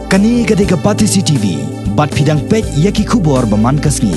Kani gadega Batisi TV, bat pidang pet yaki kubor baman kasni.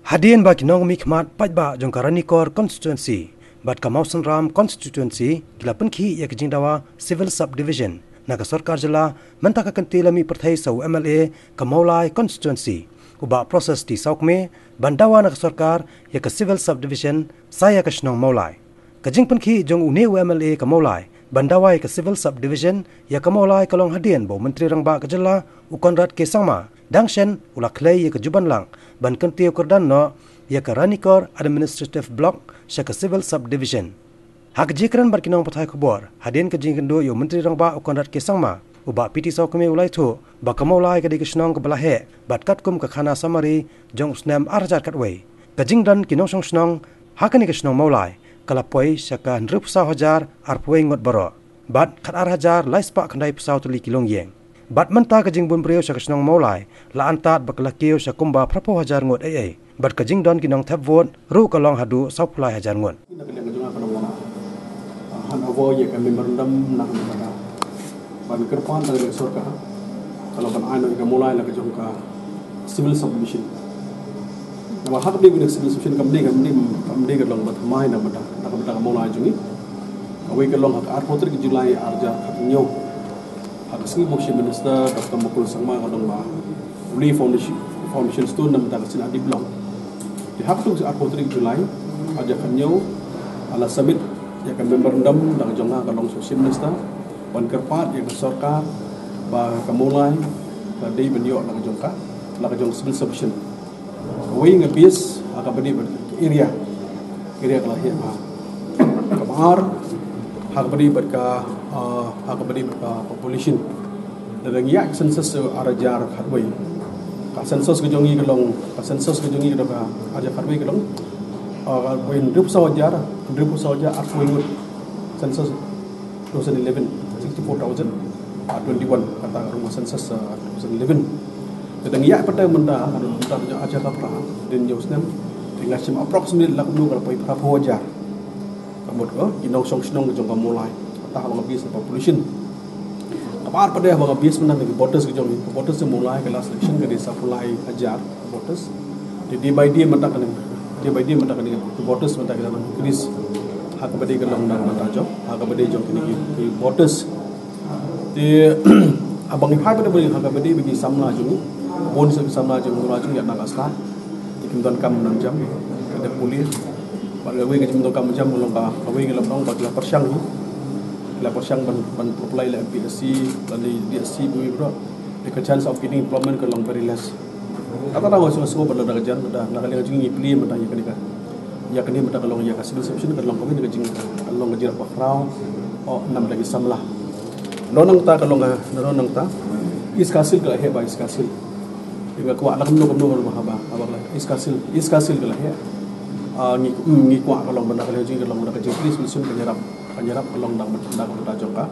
Hadian bagi nong mikmat pajba jongkarani kor constituency, bat kamausan ram constituency kila Pynkhih yak Dawa civil subdivision. Naga sarkar jela mentaka kenti lami perthai sau MLA ka Mawlai constituency. Uba proses di Sawkmie bandawa naga sarkar yak civil subdivision saya ka Shnong Mawlai. Kajing Pynkhih jong une MLA ka Mawlai bandawai ke civil subdivision ya ke Mawlai kalong hadian bo menteri rangba ke jela ukonrat ke sangma dangshen ulaklei ya ke juban lang ban kentiu kerdan no ya ke ranikor administrative block sya ke civil subdivision hak jikran barkinong pathai khobor hadian ke jingkendo yo menteri rangba ukonrat ke sangma uba piti Sawkmie ulai thu ba ke Mawlai ke dikisnong ke belahe bat katkum ke khana samari jong snam arjar katwei kajing dan kinong song snong hakani ke snong Mawlai kalapoi syaka nrup sa hajar arpoi ngot baro bat khatar hajar laispa khandai pesau tuli kilong yeng bat menta kajing bun priyo syaka snong Mawlai la antat baklakiyo syakumba prapo hajar ngot ai bat kajing don kinong thap vot ru kalong hadu sauplai hajar ngot han avo ye ka memorandum nak mana ban kerpan dari sorka kalau ban aino ka Mawlai la ka jongka civil subdivision nama hak di guna civil subdivision kamdi ka long bat mai na mata ka Mawlai jungi awai ka long hak arpoter ki Julai arja hak nyo hak singi motion minister Dr. Mukul Sangma ka long ba uli foundation stone na mata ka sin adi blong di hak tu arpoter ki Julai arja hak nyo ala submit ya ka memorandum dak jonga ka long social minister ban kerpat ya ka sarkar ba ka Mawlai ka dei benyo la ka jong civil subdivision awai ngabis aka bani area kala he ma kamar hak bani berka population dan yak census arajar khatwai ka census ke jongi kalong ka census ke jongi ka aja khatwai kalong when rup sawajar arpoi ngut census 2011 64,000 21 kata rumah census 2011 dan yak pada menda aja kapra dan josnem tinggal sim approximately lak nu kalau pai prapo aja kamot ko inong song snong jong ka Mawlai ta bang bis population kapar pada bang bis menang di voters jong voters se Mawlai ke last election ke desa Pulai hajar voters di by dia mata kan voters mata kan kris hak bade ke long nang mata jong hak bade jong ki voters di abang hai pada bagi hak bade bagi samla jong bon se samla jong rajung ya nak asla ikim kam 6 jam ada polis pada we ke jumto kam jam lomba we ke lomba pada persyang ban apply la PSC dan DSC bu bro the chance of getting employment ke long very less kata tahu so pada dak jan dah nak kali ngajing ipli mata ya kini mata kalau ya civil subdivision ke long kami ngajing long ngajir apa frau oh 6 lagi samlah nonang ta kalau nonang ta iskasil ke he ba iskasil dengan kuat nak menung mahaba abang iskasil ke he ngi kuat kalau benda kalau jing kalau benda kecil please listen penyerap kalau nak benda jongka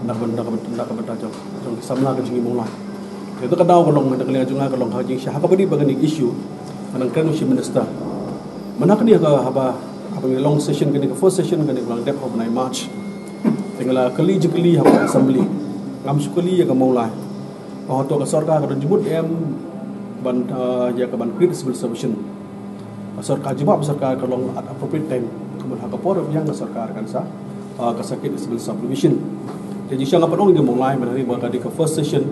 nak benda jong samla ke jing Mawlai itu kadau kalau benda kalau jong kalau hajing syah ka badi bagani issue anang kan si minister mana kini ka haba abang long session kini ke first session kini long depth of March tinggal kali haba assembly ngam sukali ya ka Mawlai oh to ka sarkar ka jumut ban ya ka ban create civil subdivision sarkar jawab sarkar kalau at appropriate time kemudian hak por yang sarkar kan sa ka sakit civil subdivision jadi siang apa dong di Mawlai menari bagi ke first session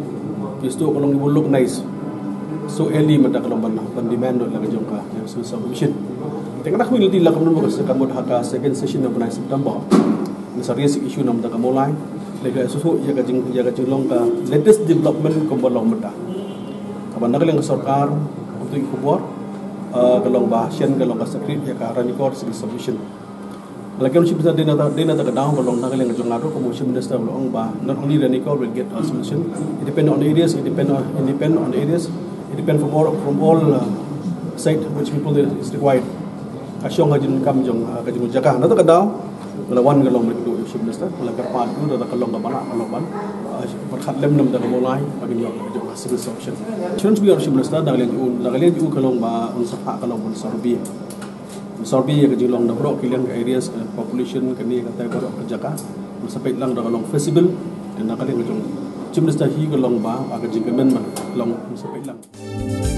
istu kalau ngi look nice so early mata kalau ban demand lagi jong ka civil subdivision tengah nak wildi la kamu ka kamud hak second session na bulan September ni serious issue nam ta Mawlai lega susu ya ka jing long ka latest development ko bolong mata kaban nak leng sarkar untuk kubur kalong bahasian kalong kasakrit ya ka ranikor civil subdivision lagi si bisa dina ta kadang kalong nak leng jong ngaro commission minister long ba not only ranikor will get a solution it depend on the areas it depend from all site which people is required asyong hajin kam jong kajung jaga na to kadang lawan kalong mereka si minister kalau kerpan tu dah kalong ka bana kalong ban berkhat lem nam dah Mawlai bagi nyok jong civil subdivision chance we are si minister dah leng ju kalong ba unsah kalong bon sorbi ya kajilong dah bro kilian ke areas population kini kata bro jaga sampai lang dah kalong feasible dan nak kali jong Jumlah dah hi ke long ba, agak jengkemen man long sampai lang.